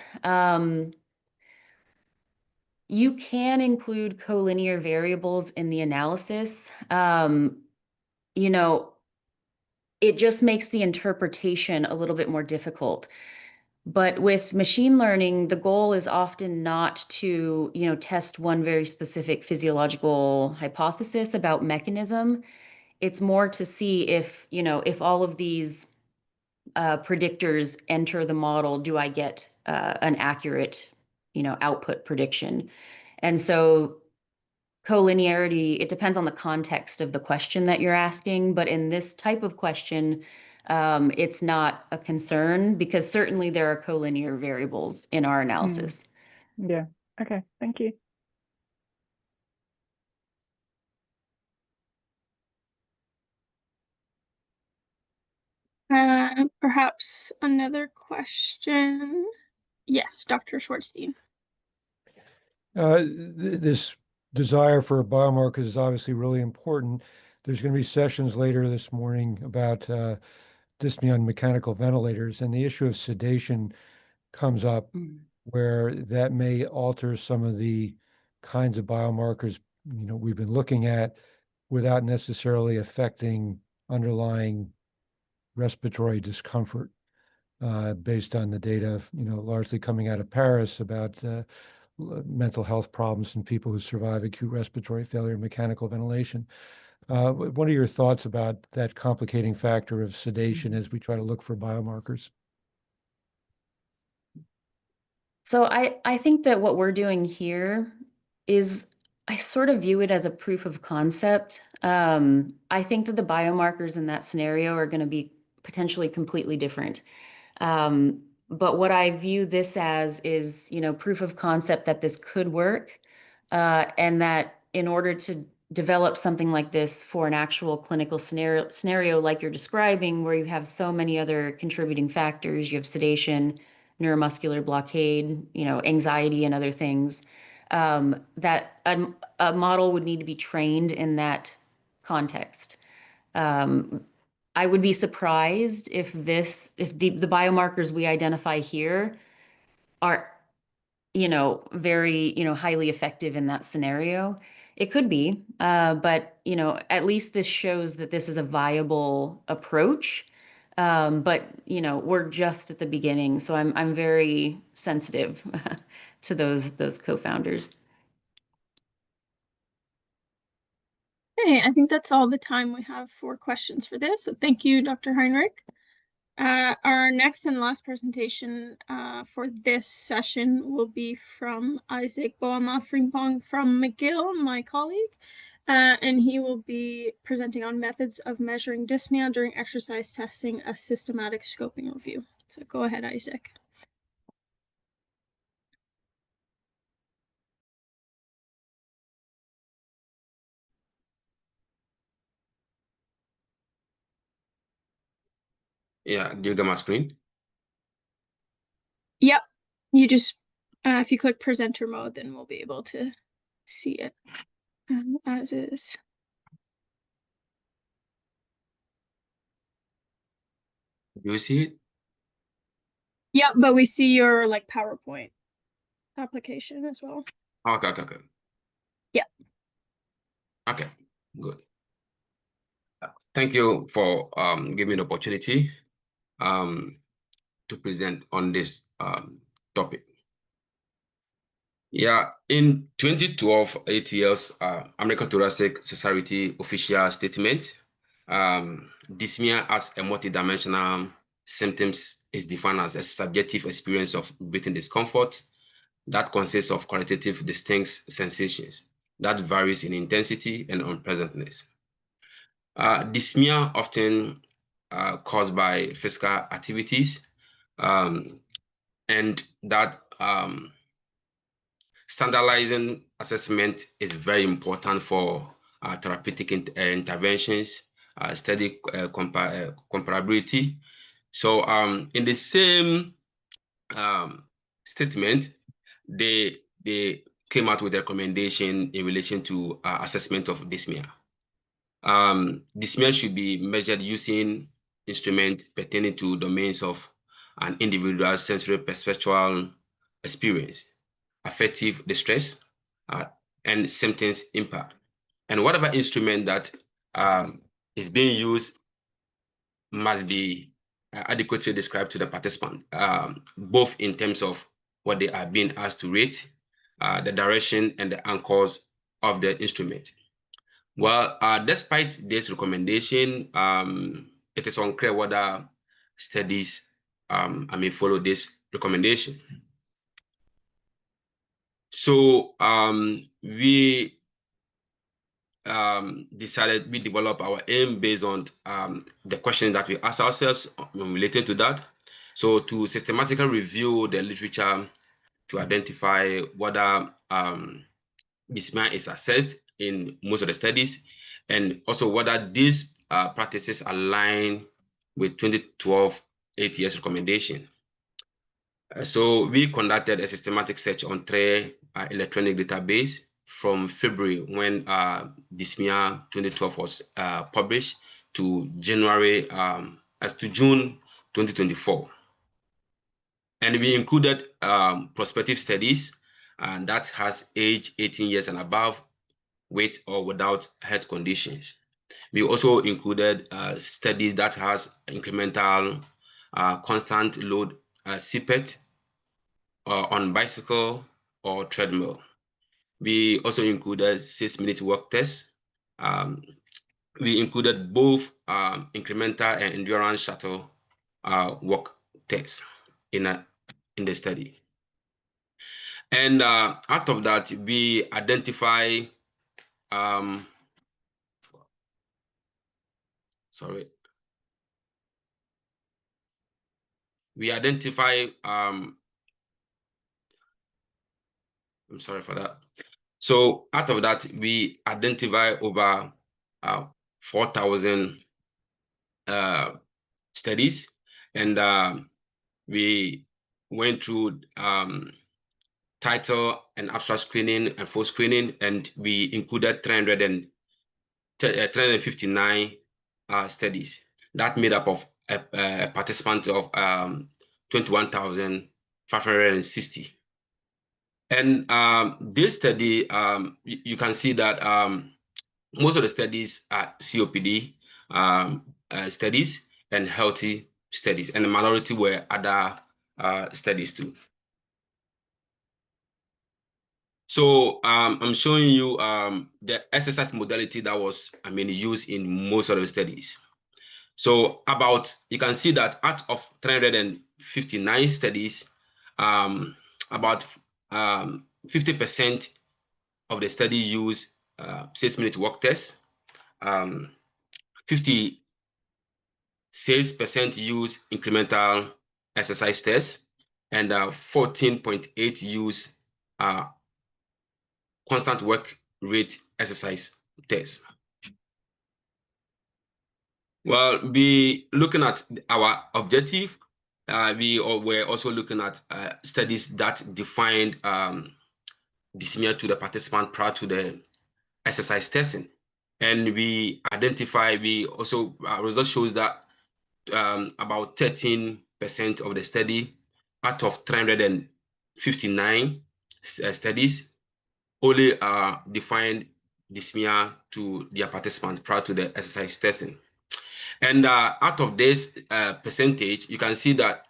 you can include collinear variables in the analysis. You know, it just makes the interpretation a little bit more difficult. But with machine learning, the goal is often not to, test one very specific physiological hypothesis about mechanism. It's more to see if, if all of these predictors enter the model, do I get an accurate, output prediction? And so collinearity, it depends on the context of the question that you're asking, but in this type of question, it's not a concern because certainly there are collinear variables in our analysis. Yeah. Okay. Thank you. Perhaps another question. Yes, Dr. Schwartzstein. This desire for biomarkers is obviously really important. There's going to be sessions later this morning about dyspnea on mechanical ventilators, and the issue of sedation comes up where that may alter some of the kinds of biomarkers we've been looking at without necessarily affecting underlying respiratory discomfort based on the data, largely coming out of Paris about mental health problems in people who survive acute respiratory failure and mechanical ventilation. What are your thoughts about that complicating factor of sedation as we try to look for biomarkers? So I think that what we're doing here is, I sort of view it as a proof of concept. I think that the biomarkers in that scenario are going to be potentially completely different. But what I view this as is, proof of concept that this could work, and that in order to develop something like this for an actual clinical scenario like you're describing, where you have so many other contributing factors, you have sedation, neuromuscular blockade, anxiety and other things, that a model would need to be trained in that context. I would be surprised if the biomarkers we identify here are, very, highly effective in that scenario. It could be, but, at least this shows that this is a viable approach. But, we're just at the beginning, so I'm very sensitive to those co-founders. Okay, I think that's all the time we have for questions for this. So thank you, Dr. Heinrich. Our next and last presentation for this session will be from Isaac Boamah-Frimpong from McGill, my colleague, and he will be presenting on methods of measuring dyspnea during exercise testing, a systematic scoping review. So go ahead, Isaac. Yeah, do you get my screen? Yep, you just, if you click presenter mode, then we'll be able to see it as is. Do you see it? Yep, but we see your PowerPoint application as well. Okay. Yeah. Okay, good. Thank you for giving me the opportunity to present on this topic. Yeah, in 2012, ATL's American Thoracic Society official statement, dyspnea as a multidimensional symptoms is defined as a subjective experience of breathing discomfort that consists of qualitative distinct sensations that varies in intensity and unpleasantness. Dyspnea often caused by physical activities, and that standardizing assessment is very important for therapeutic interventions, study comparability. So in the same statement, they came out with a recommendation in relation to assessment of dyspnea. Dyspnea should be measured using instruments pertaining to domains of an individual's sensory perceptual experience, affective distress, and symptoms impact. And whatever instrument that is being used must be adequately described to the participant, both in terms of what they are being asked to rate, the direction, and the anchors of the instrument. Well, despite this recommendation, it is unclear whether studies follow this recommendation. So we develop our aim based on the question that we ask ourselves related to that. So to systematically review the literature to identify whether dyspnea is assessed in most of the studies, and also whether these practices align with 2012 ATS recommendation. So we conducted a systematic search on 3 electronic database from February, when Dyspnea 2012 was published, to June 2024. And we included prospective studies that has age 18 years and above, with or without health conditions. We also included studies that has incremental constant load CPET on bicycle or treadmill. We also included 6-minute walk tests. We included both incremental and endurance shuttle walk tests in the study. And out of that, we identify I'm sorry for that. So out of that, we identify over 4,000 studies, and we went through title and abstract screening and full screening, and we included 359 studies. That made up of participants of 21,560. And this study, you can see that most of the studies are COPD studies and healthy studies, and the minority were other studies too. So I'm showing you the exercise modality that was used in most of the studies. So you can see that out of 359 studies, about 50% of the study use 6-minute walk test, 56% use incremental exercise test, and 14.8 use constant work rate exercise test. Well, looking at our objective, we were also looking at studies that defined dyspnea to the participant prior to the exercise testing. And we also, our result shows that about 13% of the study out of 359 studies only defined dyspnea to their participants prior to the exercise testing. And out of this percentage, you can see that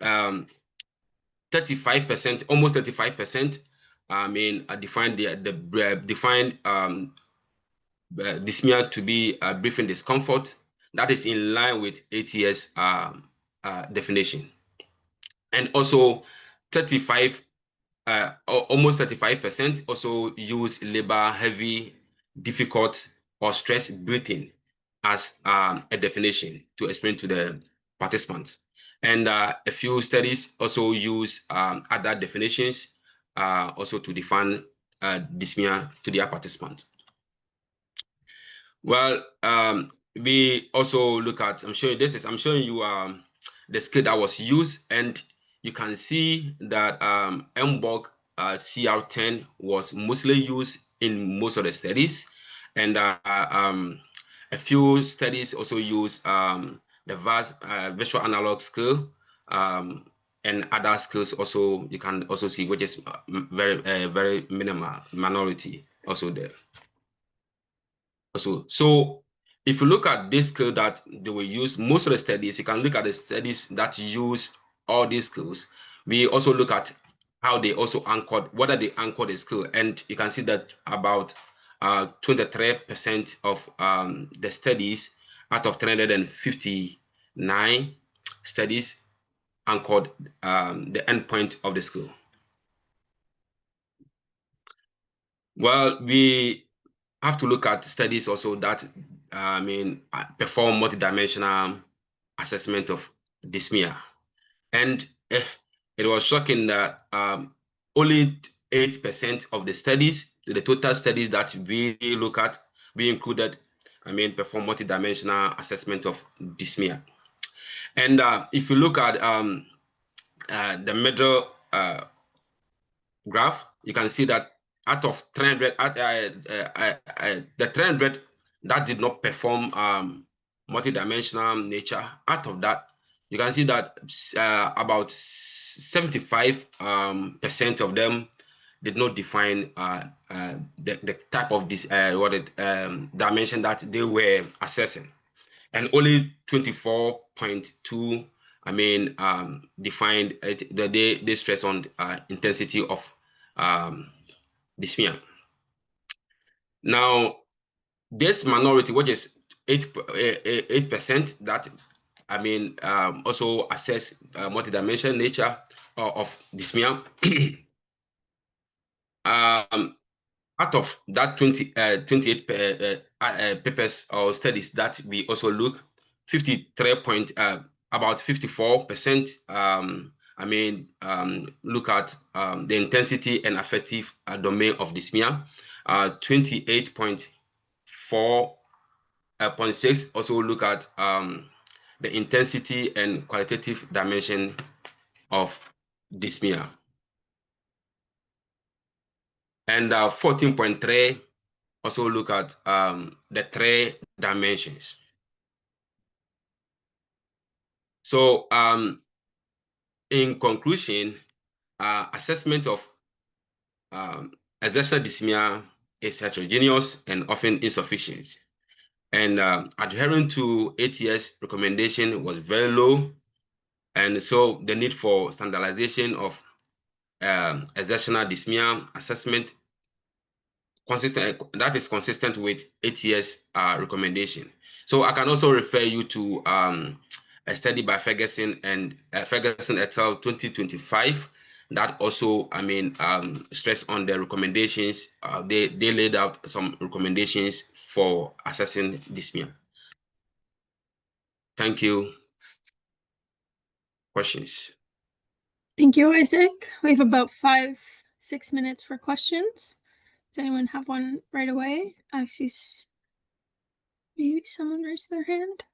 35%, almost 35%, defined dyspnea to be breathing discomfort. That is in line with ATS definition. And also almost 35% also use labor, heavy, difficult, or stress breathing as a definition to explain to the participants. And a few studies also use other definitions also to define dyspnea to their participants. Well, we also look at, I'm showing you the scale that was used, and you can see that MBOG CR10 was mostly used in most of the studies, and a few studies also use the visual analog scale and other skills also you can also see, which is very minimal minority also there. Also, so if you look at this skill that they will use, most of the studies, you can look at the studies that use all these skills. We also look at how they also anchored, whether they anchored the skill, and you can see that about 23% of the studies out of 359 studies anchored the endpoint of the skill. Well, we have to look at studies also that perform multidimensional assessment of dyspnea, and it was shocking that only 8% of the studies, the total studies that we look at, we included, perform multidimensional assessment of dyspnea. And if you look at the middle graph, you can see that out of 300, the 300 that did not perform multidimensional nature, out of that, you can see that about 75% of them did not define the type of this dimension that they were assessing, and only 24.2 defined they stress on intensity of dyspnea. Now, this minority, which is 8%, that also assess multidimensional nature of dyspnea. Out of that 28 papers or studies that we also look, 53 about 54% look at the intensity and affective domain of dyspnea. 28.6 also look at the intensity and qualitative dimension of dyspnea. And 14.3 also look at the 3 dimensions. So in conclusion, assessment of exertional dyspnea is heterogeneous and often insufficient. And adhering to ATS recommendation was very low. And so the need for standardization of exertional dyspnea assessment that is consistent with ATS recommendation. So I can also refer you to a study by Ferguson and Ferguson et al. 2025 that also stress on the recommendations. They laid out some recommendations for assessing dyspnea. Thank you. Questions? Thank you, Isaac. We have about 5-6 minutes for questions. Does anyone have one right away? I see maybe someone raised their hand.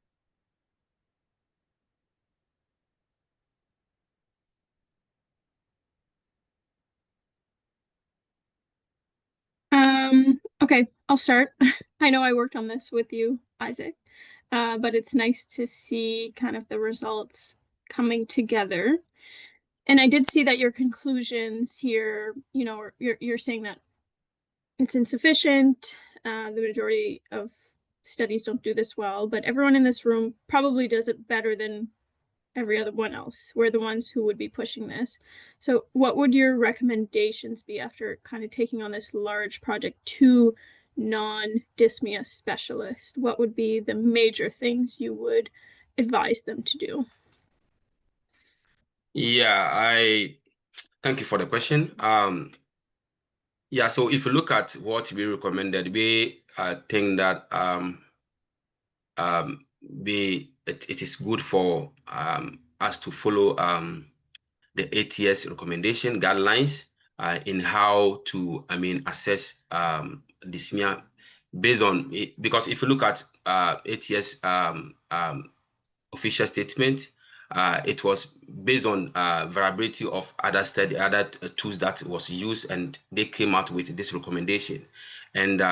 Okay, I'll start. I know I worked on this with you, Isaac, but it's nice to see kind of the results coming together. And I did see that your conclusions here, you're saying that it's insufficient. The majority of studies don't do this well, but everyone in this room probably does it better than every other one else. We're the ones who would be pushing this. So what would your recommendations be after kind of taking on this large project to non-dyspnea specialists? What would be the major things you would advise them to do? Yeah, thank you for the question. Yeah, so if you look at what we recommended, we think that it is good for us to follow the ATS recommendation guidelines in how to assess dyspnea based on it, because if you look at ATS official statement, it was based on variability of other tools that was used, and they came out with this recommendation. And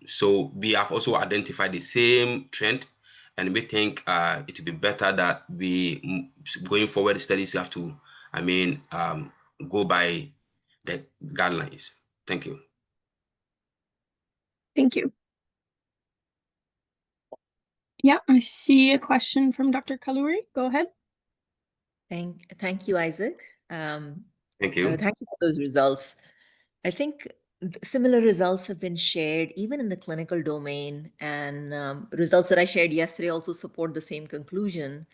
so we have also identified the same trend, and we think it would be better that we, going forward, studies have to go by the guidelines. Thank you. Thank you. Yeah, I see a question from Dr. Kalouri. Go ahead. Thank you, Isaac. Thank you. Thank you for those results. I think similar results have been shared even in the clinical domain, and results that I shared yesterday also support the same conclusion,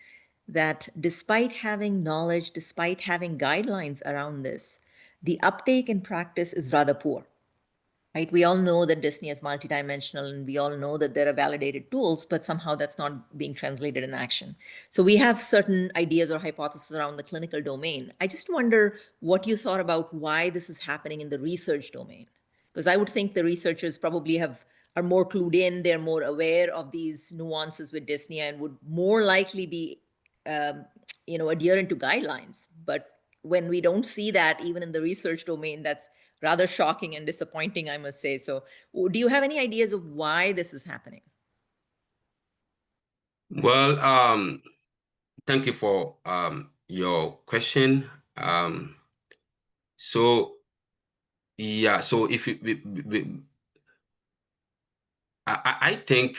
that despite having knowledge, despite having guidelines around this, the uptake in practice is rather poor. Right? We all know that dyspnea is multidimensional, and we all know that there are validated tools, but somehow that's not being translated in action. So we have certain ideas or hypotheses around the clinical domain. I just wonder what you thought about why this is happening in the research domain, because I would think the researchers probably are more clued in, they're more aware of these nuances with dyspnea, and would more likely be adherent to guidelines. But when we don't see that even in the research domain, that's rather shocking and disappointing, I must say. So do you have any ideas of why this is happening? Well, thank you for your question. So if I think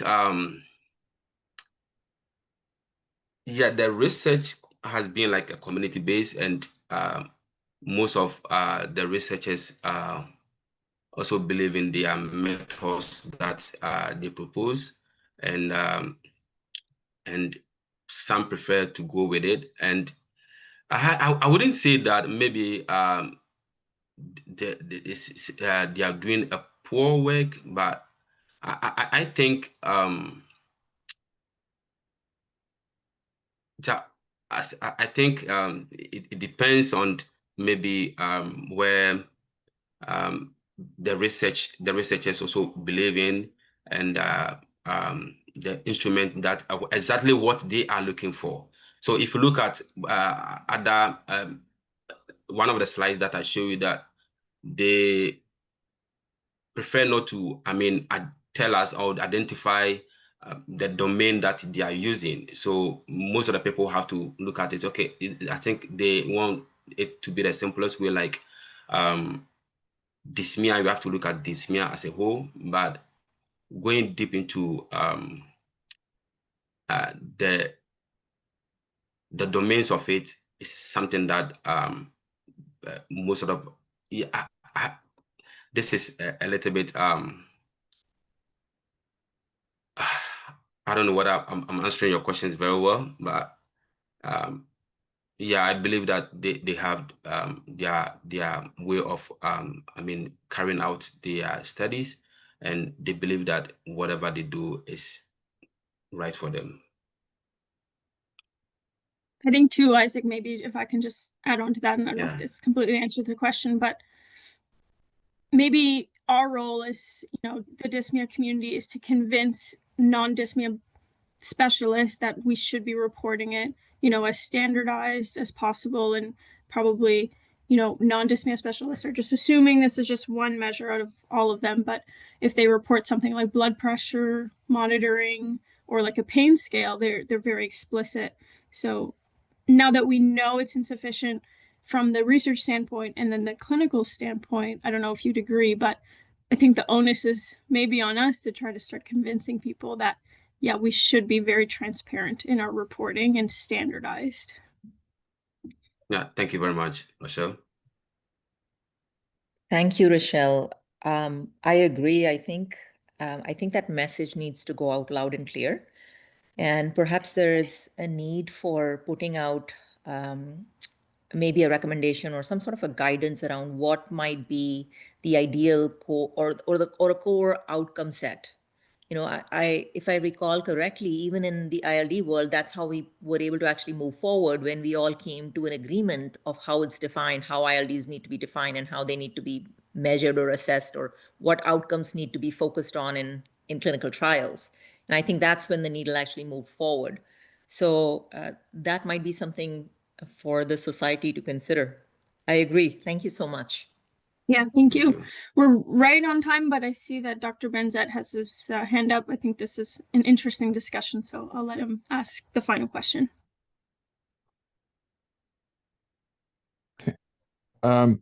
the research has been like a community based, and most of the researchers also believe in their methods that they propose, and some prefer to go with it. And I wouldn't say that maybe they are doing a poor work, but I think it depends on maybe where the researchers also believe in, and the instrument that exactly what they are looking for. So if you look at other one of the slides that I show you, that they prefer not to tell us or identify the domain that they are using. So most of the people have to look at it. Okay, I think they want it to be the simplest way, like dyspnea. You have to look at dyspnea as a whole, but going deep into the domains of it is something that most of the this is a little bit I don't know whether I'm answering your questions very well, but I believe that they have their way of carrying out their studies, and they believe that whatever they do is right for them. I think too, Isaac, maybe if I can just add on to that, and I don't know if this completely answered the question, but maybe our role as, the dyspnea community is to convince non-dyspnea specialists that we should be reporting it, as standardized as possible. And probably, non-dyspnea specialists are just assuming this is just one measure out of all of them. But if they report something like blood pressure monitoring or like a pain scale, they're very explicit. So now that we know it's insufficient from the research standpoint and then the clinical standpoint, I don't know if you'd agree, but I think the onus is maybe on us to try to start convincing people that, we should be very transparent in our reporting and standardized. Yeah, thank you very much, Rochelle. Thank you, Rochelle. I agree. I think that message needs to go out loud and clear. And perhaps there is a need for putting out maybe a recommendation or some sort of a guidance around what might be the ideal or a core outcome set. If I recall correctly, even in the ILD world, that's how we were able to actually move forward when we all came to an agreement of how it's defined, how ILDs need to be defined, and how they need to be measured or assessed, or what outcomes need to be focused on in clinical trials. And I think that's when the needle actually moved forward. So that might be something for the society to consider. I agree. Thank you so much. Yeah, thank you. We're right on time, but I see that Dr. Benzet has his hand up. I think this is an interesting discussion, so I'll let him ask the final question. My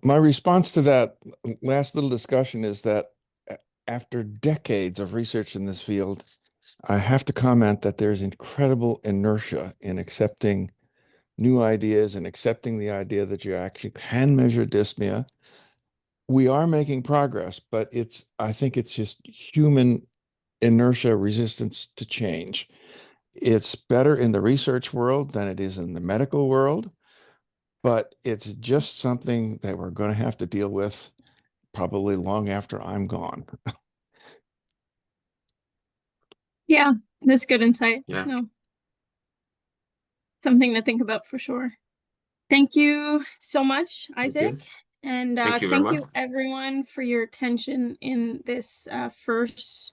response to that last little discussion is that after decades of research in this field, I have to comment that there's incredible inertia in accepting new ideas and accepting the idea that you actually can measure dyspnea. We are making progress, but I think it's just human inertia, resistance to change. It's better in the research world than it is in the medical world, but it's just something that we're going to have to deal with probably long after I'm gone. Yeah, that's good insight. Yeah. No. Something to think about for sure. Thank you so much, Isaac. And Thank you very thank you much. everyone for your attention in this first